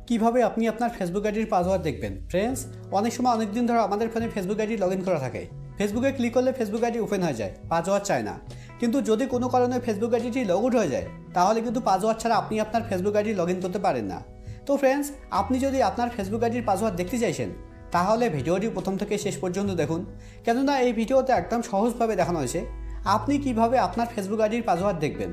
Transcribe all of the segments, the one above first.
কিভাবে আপনি আপনার ফেসবুক আইডির পাসওয়ার্ড দেখবেন। ফ্রেন্ডস, অনেক সময় অনেক দিন ধরে আমাদের ফোনে ফেসবুক আইডি লগ ইন করা থাকে। ফেসবুকে ক্লিক করলে ফেসবুক আইডি ওপেন হয়ে যায়, পাসওয়ার্ড চায় না। কিন্তু যদি কোনো কারণে ফেসবুক আইডিটি লগ আউট হয়ে যায়, তাহলে কিন্তু পাসওয়ার্ড ছাড়া আপনি আপনার ফেসবুক আইডি লগ ইন করতে পারেন না। তো ফ্রেন্ডস, আপনি যদি আপনার ফেসবুক আইডির পাসওয়ার্ড দেখতে চাইছেন, তাহলে ভিডিওটি প্রথম থেকে শেষ পর্যন্ত দেখুন, কেননা এই ভিডিওতে একদম সহজভাবে দেখানো হয়েছে আপনি কিভাবে আপনার ফেসবুক আইডির পাসওয়ার্ড দেখবেন।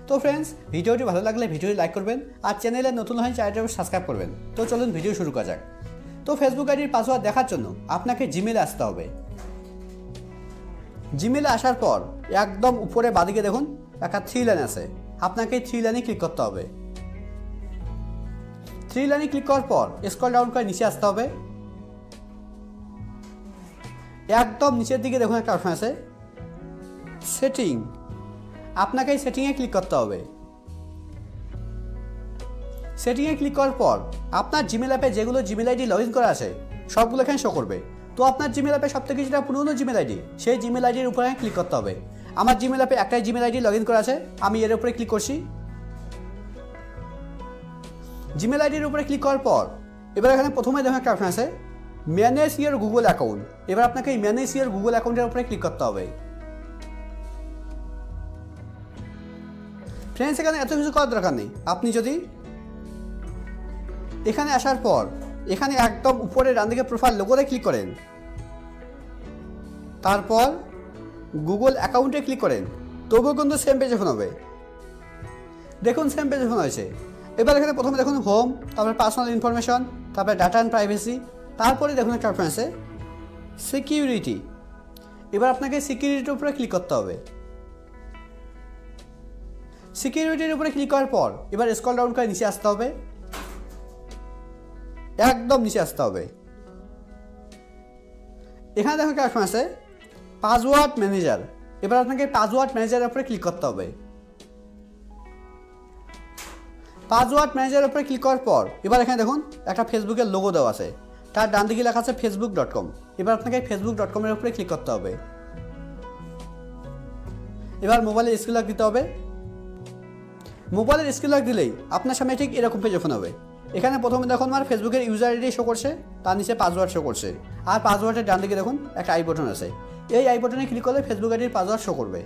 তো ফ্রেন্ডস, ভিডিওটি ভালো লাগলে ভিডিওটি লাইক করবেন, আর চ্যানেলে নতুন হয়ে চ্যানেলটি সাবস্ক্রাইব করবেন। তো চলুন ভিডিও শুরু করা যাক। তো ফেসবুক আইডির পাসওয়ার্ড দেখার জন্য আপনাকে জিমেলে আসতে হবে। জিমেলে আসার পর একদম উপরে বাঁদিকে দেখুন একটা 3 লাইন আছে, আপনাকে 3 লাইনে ক্লিক করতে হবে। 3 লাইনে ক্লিক করার পর স্ক্রল ডাউন করে নিচে আসতে হবে। একদম নিচের দিকে দেখুন একটা অপশন আছে সেটিং, আপনাকে এই সেটিংয়ে ক্লিক করতে হবে। সেটিংয়ে ক্লিক করার পর আপনার জিমেল অ্যাপে যেগুলো জিমেল আইডি লগ ইন করা আছে সবগুলো এখানে শো করবে। তো আপনার জিমেল অ্যাপে সবথেকে যেটা পুরনো জিমেল আইডি, সেই জিমেল আইডির উপরে ক্লিক করতে হবে। আমার জিমেল অ্যাপে একটাই জিমেল আইডি লগ ইন করা আছে, আমি এর উপরে ক্লিক করছি। জিমেল আইডির উপরে ক্লিক করার পর এবার এখানে প্রথমে দেখুন একটা অপশন আছে ম্যানেজ ইওর গুগল অ্যাকাউন্ট। এবার আপনাকে এই ম্যানেজ ইওর গুগল অ্যাকাউন্টের উপরে ক্লিক করতে হবে। ফ্রেন্ডস, এখানে এত কিছু করার দরকার নেই। আপনি যদি এখানে আসার পর এখানে একদম উপরে ডান দিকে প্রোফাইল লোগোতে ক্লিক করেন, তারপর গুগল অ্যাকাউন্টে ক্লিক করেন, তবুও কিন্তু সেম পেজ ওপেন হবে। দেখুন সেম পেজ ওপেন হয়েছে। এবার এখানে প্রথমে দেখুন হোম, তারপরে পার্সোনাল ইনফরমেশন, তারপরে ডাটা অ্যান্ড প্রাইভেসি, তারপরে দেখুন একটা অপশন আছে সিকিউরিটি। এবার আপনাকে সিকিউরিটির উপরে ক্লিক করতে হবে। সিকিউরিটির উপরে ক্লিক করার পর এবার স্ক্রল ডাউন করে নিচে আসতে হবে, একদম নিচে আসতে হবে। এখানে দেখুন একটা অপশন আছে পাসওয়ার্ড ম্যানেজার। এবার আপনাকে পাসওয়ার্ড ম্যানেজারের উপরে ক্লিক করতে হবে। পাসওয়ার্ড ম্যানেজারের উপরে ক্লিক করার পর এবার এখানে দেখুন একটা ফেসবুকের লোগো দেওয়া আছে, তার ডান দিকে লেখা আছে facebook.com। এবার আপনাকে facebook.com এর উপরে ক্লিক করতে হবে। এবার মোবাইলের স্ক্রিন লক দিতে হবে। মোবাইলের স্ক্রিন লক দিলেই আপনার সামনে ঠিক এরকম পেজ ওপেন হবে। এখানে প্রথমে দেখুন আমার ফেসবুকের ইউজার আইডি শো করছে, তার নিচে পাসওয়ার্ড শো করছে, আর পাসওয়ার্ডের ডান দিকে দেখুন একটা আই বাটন আছে। এই আই বাটনে ক্লিক করলে ফেসবুক আইডির পাসওয়ার্ড শো করবে।